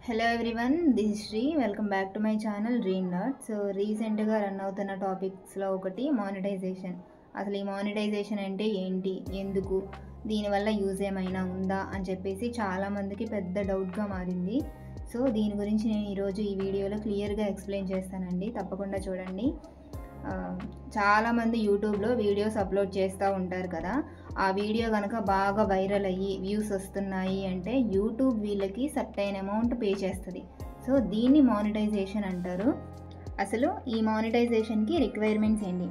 Hello everyone, this is Sri. Welcome back to my channel dream dot. So రీసెంట్గా run అవుతున్న టాపిక్స్లో ఒకటి monetisation. అసలు ఈ మానిటైజేషన్ అంటే ఏంటి, ఎందుకు, దీనివల్ల యూజ్ ఏమైనా ఉందా అని చెప్పేసి చాలామందికి పెద్ద డౌట్గా మారింది. సో దీని గురించి నేను ఈరోజు ఈ వీడియోలో క్లియర్గా ఎక్స్ప్లెయిన్ చేస్తానండి, తప్పకుండా చూడండి. చాలామంది యూట్యూబ్లో వీడియోస్ అప్లోడ్ చేస్తూ ఉంటారు కదా, ఆ వీడియో కనుక బాగా వైరల్ అయ్యి వ్యూస్ వస్తున్నాయి అంటే యూట్యూబ్ వీళ్ళకి సర్టైన్ అమౌంట్ పే చేస్తుంది. సో దీన్ని మానిటైజేషన్ అంటారు. అసలు ఈ మానిటైజేషన్కి రిక్వైర్మెంట్స్ ఏంటి?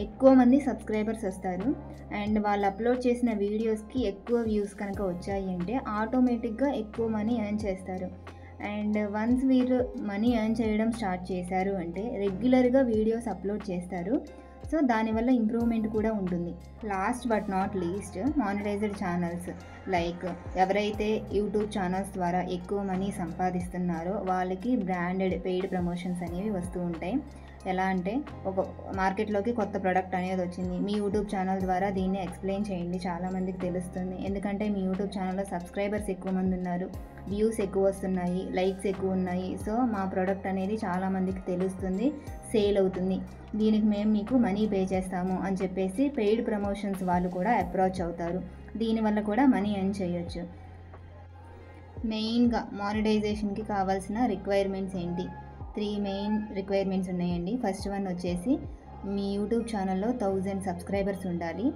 ఎక్కువ మంది సబ్స్క్రైబర్స్ వస్తారు అండ్ వాళ్ళు అప్లోడ్ చేసిన వీడియోస్కి ఎక్కువ వ్యూస్ కనుక వచ్చాయి అంటే ఆటోమేటిక్గా ఎక్కువ మనీ ఎర్న్ చేస్తారు. అండ్ వన్స్ వీరు మనీ ఎర్న్ చేయడం స్టార్ట్ చేశారు అంటే రెగ్యులర్గా వీడియోస్ అప్లోడ్ చేస్తారు. సో దానివల్ల ఇంప్రూవ్మెంట్ కూడా ఉంటుంది. Last but not least, monetised channels like ఎవరైతే యూట్యూబ్ ఛానల్స్ ద్వారా ఎక్కువ మనీ సంపాదిస్తున్నారో వాళ్ళకి బ్రాండెడ్ పెయిడ్ ప్రమోషన్స్ అనేవి వస్తూ ఉంటాయి. ఎలా అంటే ఒక మార్కెట్లోకి కొత్త ప్రోడక్ట్ అనేది వచ్చింది, మీ యూట్యూబ్ ఛానల్ ద్వారా దీన్ని ఎక్స్ప్లెయిన్ చేయండి, చాలామందికి తెలుస్తుంది. ఎందుకంటే మీ యూట్యూబ్ ఛానల్లో సబ్స్క్రైబర్స్ ఎక్కువ మంది ఉన్నారు, వ్యూస్ ఎక్కువ వస్తున్నాయి, లైక్స్ ఎక్కువ ఉన్నాయి. సో మా ప్రోడక్ట్ అనేది చాలామందికి తెలుస్తుంది, సేల్ అవుతుంది, దీనికి మేము మీకు మనీ పే చేస్తాము అని చెప్పేసి పెయిడ్ ప్రమోషన్స్ వాళ్ళు కూడా అప్రోచ్ అవుతారు. దీనివల్ల కూడా మనీ ఎర్న్ చేయొచ్చు. మెయిన్గా మానిటైజేషన్కి కావాల్సిన రిక్వైర్మెంట్స్ ఏంటి? 3 మెయిన్ రిక్వైర్మెంట్స్ ఉన్నాయండి. ఫస్ట్ వన్ వచ్చేసి మీ యూట్యూబ్ ఛానల్లో 1000 సబ్స్క్రైబర్స్ ఉండాలి.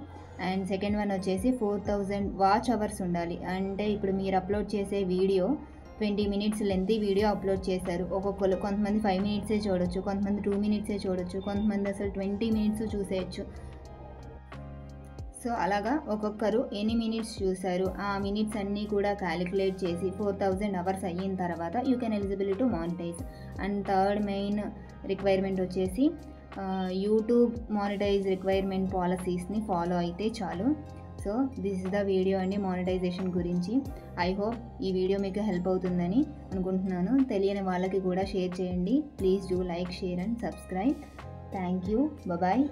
అండ్ సెకండ్ వన్ వచ్చేసి 4000 వాచ్ అవర్స్ ఉండాలి. అంటే ఇప్పుడు మీరు అప్లోడ్ చేసే video 20 minutes lengthy video upload చేశారు. కొంతమంది 5 మినిట్సే చూడొచ్చు, కొంతమంది 2 మినిట్సే చూడొచ్చు, కొంతమంది అసలు 20 మినిట్స్ చూసేయచ్చు. సో అలాగా ఒక్కొక్కరు ఎన్ని మినిట్స్ చూశారు ఆ మినిట్స్ అన్నీ కూడా క్యాలిక్యులేట్ చేసి 4000 అవర్స్ అయిన తర్వాత you can eligible to monetize. And third main requirement వచ్చేసి యూట్యూబ్ మానిటైజ్ రిక్వైర్మెంట్ పాలసీస్ని ఫాలో అయితే చాలు. So this is the video అండి మానిటైజేషన్ గురించి. ఐ హోప్ ఈ వీడియో మీకు హెల్ప్ అవుతుందని అనుకుంటున్నాను. తెలియని వాళ్ళకి కూడా షేర్ చేయండి. Please do like, share and subscribe. Thank you. Bye.